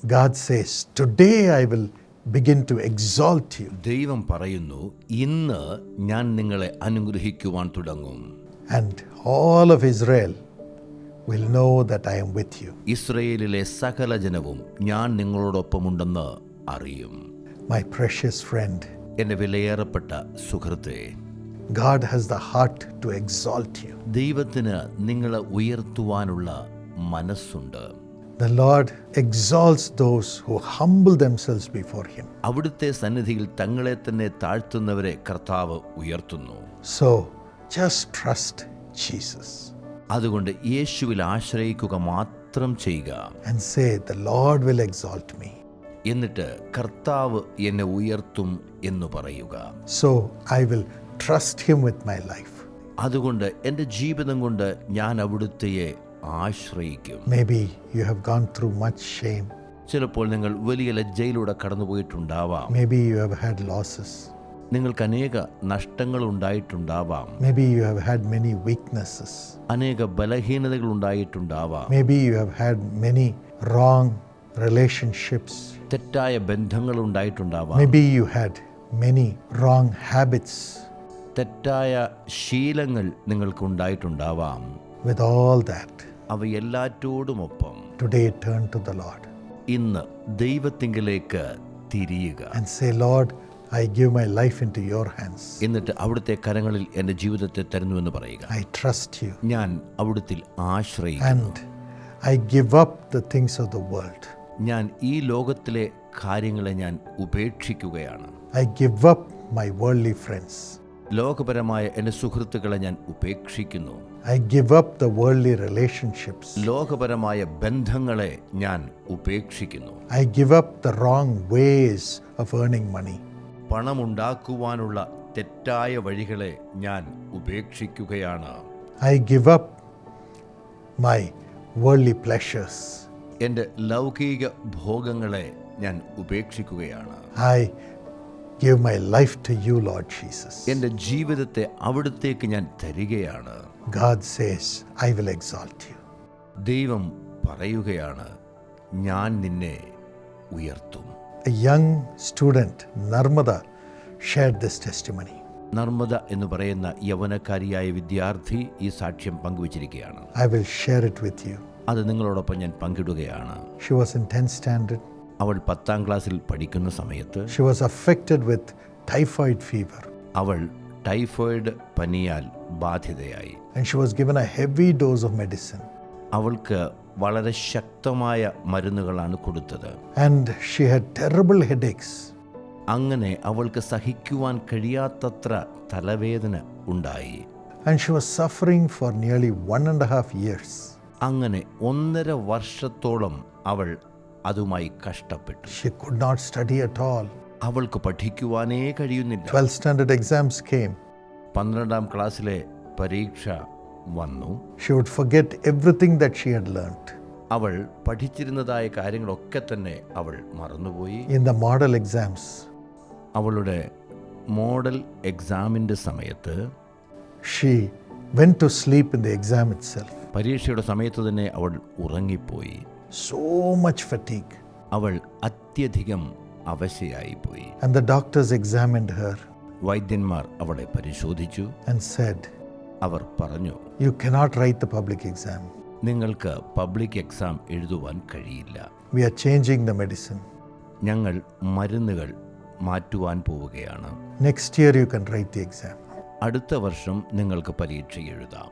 God says, today I will begin to exalt you. ദൈവം പറയുന്നു, ഇന്ന് ഞാൻ നിങ്ങളെ അനുഗ്രഹിക്കുവാൻ തുടങ്ങും. And all of Israel will know that I am with you. ഇസ്രായേലിലെ സകല ജനവും ഞാൻ നിങ്ങളോടൊപ്പമുണ്ടെന്ന് അറിയും. My precious friend, എൻ്റെ വിലയേറപ്പെട്ട സുഹൃത്തേ, God has the heart to exalt you. ദൈവത്തിന് നിങ്ങളെ ഉയർത്തുവാനുള്ള മനസ്സുണ്ട്. The Lord exalts those who humble themselves before him. അവിടുത്തെ സന്നിധിയിൽ തങ്ങളെ തന്നെ താഴ്ത്തുന്നവരെ കർത്താവ് ഉയർത്തുന്നു. So just trust Jesus അതുകൊണ്ട് യേശുവിൽ ആശ്രയിക്കുക മാത്രം ചെയ്യുക. and say, the Lord will exalt me. എന്നിട്ട് കർത്താവ് എന്നെ ഉയർത്തും എന്ന് പറയുക. So I will trust him with my life. അതുകൊണ്ട് എൻ്റെ ജീവിതം കൊണ്ട് ഞാൻ അവിടുത്തെയെ ആശ്രയിക്കും. Maybe you have gone through much shame. ചിലപ്പോൾ നിങ്ങൾ വലിയ ലജ്ജയിലൂടെ കടന്നുപോയിട്ടുണ്ടാവാം. Maybe you have had losses. നിങ്ങൾക്ക് അനേക നഷ്ടങ്ങൾ ഉണ്ടായിട്ടുണ്ടാവാം. Maybe you have had many weaknesses. അനേക ബലഹീനതകൾ ഉണ്ടായിട്ടുണ്ടാവാം. Maybe you have had many wrong relationships. തെറ്റായ ബന്ധങ്ങൾ ഉണ്ടായിട്ടുണ്ടാവാം. Maybe you had many wrong habits. തെറ്റായ ശീലങ്ങൾ നിങ്ങൾക്ക് ഉണ്ടായിട്ടുണ്ടാവാം. With all that, അവയെല്ലാറ്റോടുമൊപ്പം today turn to the Lord ഇന്ന് ദൈവത്തിങ്കിലേക്ക് തിരിയുക. and say, Lord, I give my life into your hands. എന്നിട്ട് അവിടുത്തെ കരങ്ങളിൽ എൻ്റെ ജീവിതത്തെ തരുന്നുവെന്ന് പറയുക. I trust you ഞാൻ അവിടുത്തിൽ ആശ്രയിക്കുന്നു. and I give up the things of the world. ഞാൻ ഈ ലോകത്തിലെ കാര്യങ്ങളെ ഞാൻ ഉപേക്ഷിക്കുകയാണ്. I give up my worldly friends. ലോകപരമായ എൻ്റെ സുഹൃത്തുക്കളെ ഞാൻ ഉപേക്ഷിക്കുന്നു. I give up the worldly relationships. ലോകപരമായ ബന്ധങ്ങളെ ഞാൻ ഉപേക്ഷിക്കുന്നു. I give up the wrong ways of earning money. പണമുണ്ടാക്കുവാനുള്ള തെറ്റായ വഴികളെ ഞാൻ ഉപേക്ഷിക്കുകയാണ്. I give up my worldly pleasures. എൻ്റെ ലൗകിക ഭോഗങ്ങളെ ഞാൻ ഉപേക്ഷിക്കുകയാണ്. I give my life to you, Lord Jesus. എൻ്റെ ജീവിതത്തെ അവിടുത്തേക്ക് ഞാൻ തരികയാണ്. God says, I will exalt you. ദൈവം പറയുകയാണ്, ഞാൻ നിന്നെ ഉയർത്തും. A young student, Narmada, shared this testimony. Narmada എന്ന് പറയുന്ന യൗവനക്കാരിയായ വിദ്യാർത്ഥി ഈ സാക്ഷ്യം പങ്കുവച്ചിരിക്കുകയാണ്. I will share it with you. അത് നിങ്ങളോടൊപ്പം ഞാൻ പങ്കിടുകയാണ്. She was in 10th standard. അവൾ 10ാം ക്ലാസ്സിൽ പഠിക്കുന്ന സമയത്ത് She was affected with typhoid fever. അവൾ ടൈഫോയിഡ് പനിയാൽ ബാധിതയായി. And she was given a heavy dose of medicine. അവൾക്ക് വളരെ ശക്തമായ മരുന്നുകളാണ് കൊടുത്തത്. And she had terrible headaches. അങ്ങനെ അവൾക്ക് സഹിക്കുവാൻ കഴിയാത്തത്ര തലവേദന ഉണ്ടായി. And she was suffering for nearly 1.5 years. അങ്ങനെ 1.5 വർഷത്തോളം അവൾ അതുമായി കഷ്ടപ്പെട്ടു. She could not study at all. അവൾക്ക് പഠിക്കുവാനേ കഴിയുന്നില്ല. 12th standard exams came. 12ാം ക്ലാസ്സിലെ പരീക്ഷ വന്നു. She would forget everything that she had learnt. അവൾ പഠിച്ചിരുന്നതായ കാര്യങ്ങളൊക്കെ തന്നെ അവൾ മറന്നുപോയി. In the model exams, അവളുടെ മോഡൽ എക്സാമിൻ്റെ സമയത്ത് she went to sleep in the exam itself. പരീക്ഷയുടെ സമയത്ത് തന്നെ അവൾ ഉറങ്ങിപ്പോയി. So much fatigue. അവൾ അത്യധികം അവശയായിപ്പോയി. And the doctors examined her വൈദ്യന്മാർ അവളെ പരിശോധിച്ചു. and said, അവർ പറഞ്ഞു, you cannot write the public exam. നിങ്ങൾക്ക് പബ്ലിക് എക്സാം എഴുതുവാൻ കഴിയില്ല. We are changing the medicine. ഞങ്ങൾ മരുന്നുകൾ മാറ്റുവാൻ പോവുകയാണ്. Next year you can write the exam. അടുത്ത വർഷം നിങ്ങൾക്ക് പരീക്ഷ എഴുതാം.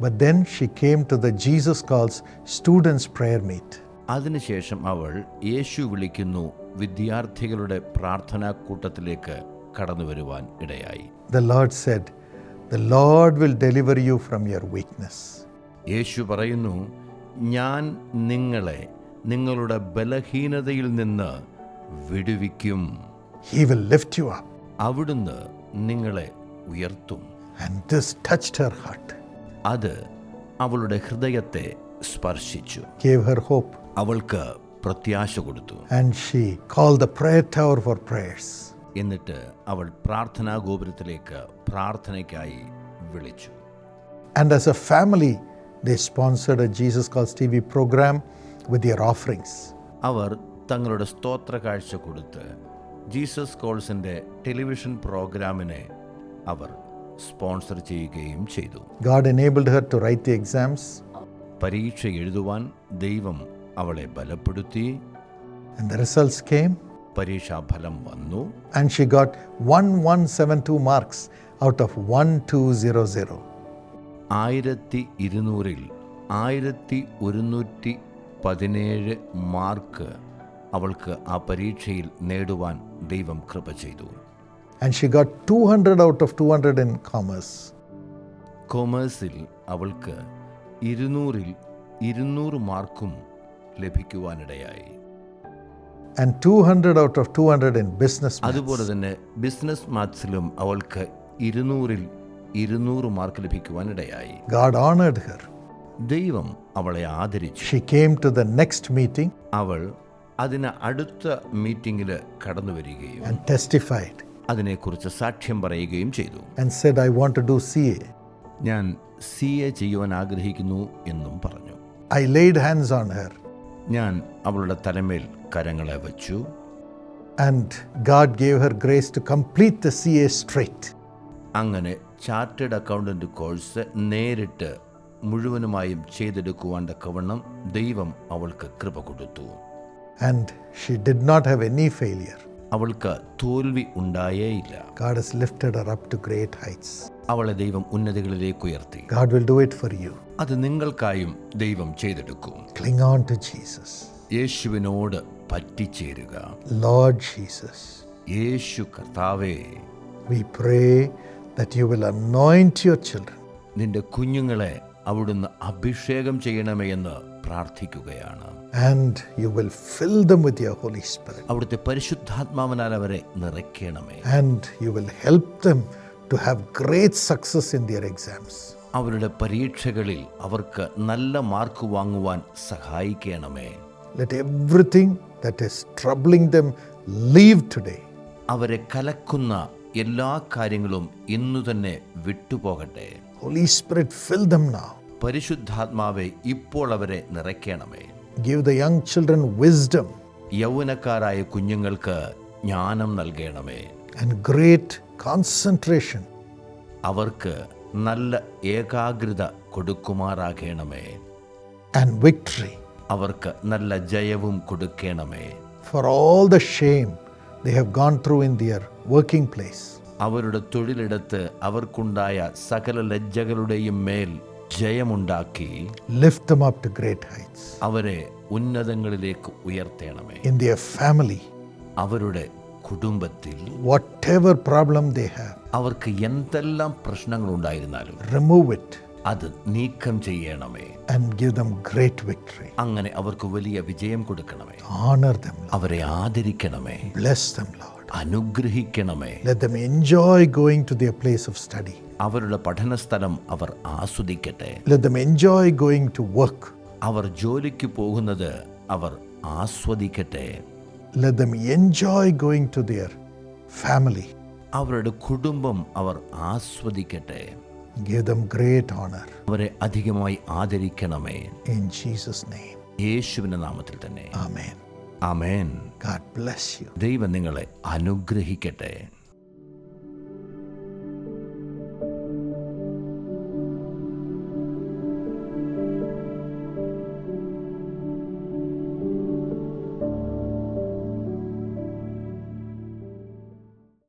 But then she came to the Jesus Calls Students Prayer Meet. അതിനുശേഷം അവൾ യേശു വിളിക്കുന്നു വിദ്യാർത്ഥികളുടെ പ്രാർത്ഥനാ കൂട്ടത്തിലേക്ക് കടന്നു വരുവാൻ ഇടയായി. The Lord said, the Lord will deliver you from your weakness. യേശു പറയുന്നു, ഞാൻ നിങ്ങളെ നിങ്ങളുടെ ബലഹീനതയിൽ നിന്ന് വിടുവിക്കും. He will lift you up. അവിടുന്ന് നിങ്ങളെ ഉയർത്തും. And this touched her heart. അത് അവളുടെ ഹൃദയത്തെ സ്പർശിച്ചു. Gave her hope. അവൾക്ക് പ്രത്യാശ കൊടുത്തു. And she called the prayer tower for prayers. എന്നിട്ട് അവൾ പ്രാർത്ഥനാ ഗോപുരത്തിലേക്ക് പ്രാർത്ഥനയ്ക്കായി വിളിച്ചു. And as a family, they sponsored a Jesus Calls TV program with their offerings. അവർ തങ്ങളുടെ സ്തോത്ര കാഴ്ച കൊടുത്ത് ജീസസ് കോൾസിൻ്റെ ടെലിവിഷൻ പ്രോഗ്രാമിനെ അവർ സ്പോൺസർ ചെയ്യുകയും ചെയ്തു. God enabled her to write the exams. പരീക്ഷ എഴുതുവാൻ ദൈവം അവളെ ബലപ്പെടുത്തി. And the results came. പരീക്ഷാഫലം വന്നു. And she got 1172 marks out of 1200. 1200-ൽ 1117 mark അവൾക്ക് ആ പരീക്ഷയിൽ നേടുവാൻ ദൈവം കൃപ ചെയ്തു. And she got 200 out of 200 in commerce. കൊമേഴ്സിൽ അവൾക്ക് 200-ൽ 200 മാർക്കും ലഭിക്കുവാനിടയായി. And 200 out of 200 in business maths. അതുപോലെ തന്നെ ബിസിനസ് മാത്സിലും അവൾക്ക് 200-ൽ 200 മാർക്ക് ലഭിക്കുവാനിടയായി. God honored her. ദൈവം അവളെ ആദരിച്ചു. She came to the next meeting അവൾ അതിന് അടുത്ത മീറ്റിംഗിൽ കടന്നു വരികയും and testified അതിനെക്കുറിച്ച് സാക്ഷ്യം പറയുകയും ചെയ്തു. and said, I want to do CA. ഞാൻ CA ചെയ്യുവാൻ ആഗ്രഹിക്കുന്നു എന്നും പറഞ്ഞു. I laid hands on her ഞാൻ അവളുടെ തലമേൽ കരങ്ങളെ വച്ചു. and God gave her grace to complete the CA straight. അങ്ങനെ ചാർട്ടേഡ് അക്കൗണ്ടന്റ് കോഴ്സ് നേരിട്ട് മുഴുവനുമായും ചെയ്തെടുക്കുവാൻ തക്കവണ്ണം ദൈവം അവൾക്ക് കൃപ കൊടുത്തു. And she did not have any failure. അവൾക്ക് തോൽവി ഉണ്ടായേയില്ല. God has lifted her up to great heights. അവളെ ദൈവം ഉന്നതികളിലേക്ക് ഉയർത്തി. God will do it for you. അത് നിങ്ങൾക്കായും ദൈവം ചെയ്തെടുക്കും. Cling on to Jesus. യേശുവിനോട് പറ്റിച്ചേരുക. Lord Jesus, യേശു കർത്താവേ, we pray that you will anoint your children. നിന്റെ കുഞ്ഞുങ്ങളെ അവിടുന്ന് അഭിഷേകം ചെയ്യണമേ എന്ന് പ്രാർത്ഥിക്കുകയാണ്. And you will fill them with your Holy Spirit. അവിടുത്തെ പരിശുദ്ധാത്മാവിനാൽ അവരെ നിറയ്ക്കണമേ. And you will help them to have great success in their exams. അവരുടെ പരീക്ഷകളിൽ അവർക്ക് നല്ല മാർക്ക് വാങ്ങുവാൻ സഹായിക്കണമേ. Let everything that is troubling them leave today. അവരെ കലക്കുന്ന എല്ലാ കാര്യങ്ങളും ഇന്നു തന്നെ വിട്ടുപോകട്ടെ. Holy Spirit, fill them now. പരിശുദ്ധാത്മാവെ ഇപ്പോൾ അവരെ നിറയ്ക്കണമേ. Give the young children wisdom യൗവനക്കാരായ കുഞ്ഞുങ്ങൾക്ക് ജ്ഞാനം നൽകണമേ. and great concentration. അവർക്ക് നല്ല ഏകാഗ്രത കൊടുക്കുമാറാകണമേ. And victory അവർക്ക് നല്ല ജയവും കൊടുക്കണമേ. for all the shame they have gone through in their working place. അവരുടെ തൊഴിലിടത്ത് അവർക്കുണ്ടായ സകല ലജ്ജകളുടെയും മേൽ ജയമുണ്ടാക്കി Lift them up to great heights. അവരെ ഉന്നതങ്ങളിലേക്ക് ഉയർത്തണമേ. In their family, അവരുടെ കുടുംബത്തിൽ whatever problem they have, അവർക്ക് എന്തെല്ലാം പ്രശ്നങ്ങളുണ്ടായിരുന്നാലും remove it അത് നീക്കം ചെയ്യണമേ. and give them great victory. അങ്ങനെ അവർക്ക് വലിയ വിജയം കൊടുക്കണമേ. Honor them, Lord. അവരെ ആദരിക്കണമേ. Bless them, Lord. അനുഗ്രഹിക്കണമേ. Let them enjoy going to their place of study. അവരുടെ പഠനസ്ഥലം അവർ ആസ്വദിക്കട്ടെ. Let them enjoy going to work. അവർ ജോലിക്ക് പോകുന്നത് അവർ ആസ്വദിക്കട്ടെ. Let them enjoy going to their family. അവരുടെ കുടുംബം അവർ ആസ്വദിക്കട്ടെ. Give them great honor. അവരെ അധികമായി ആദരിക്കണമേ. In Jesus' name. യേശുവിന്റെ നാമത്തിൽ തന്നെ. Amen. Amen. God bless you. ദൈവം നിങ്ങളെ അനുഗ്രഹിക്കട്ടെ.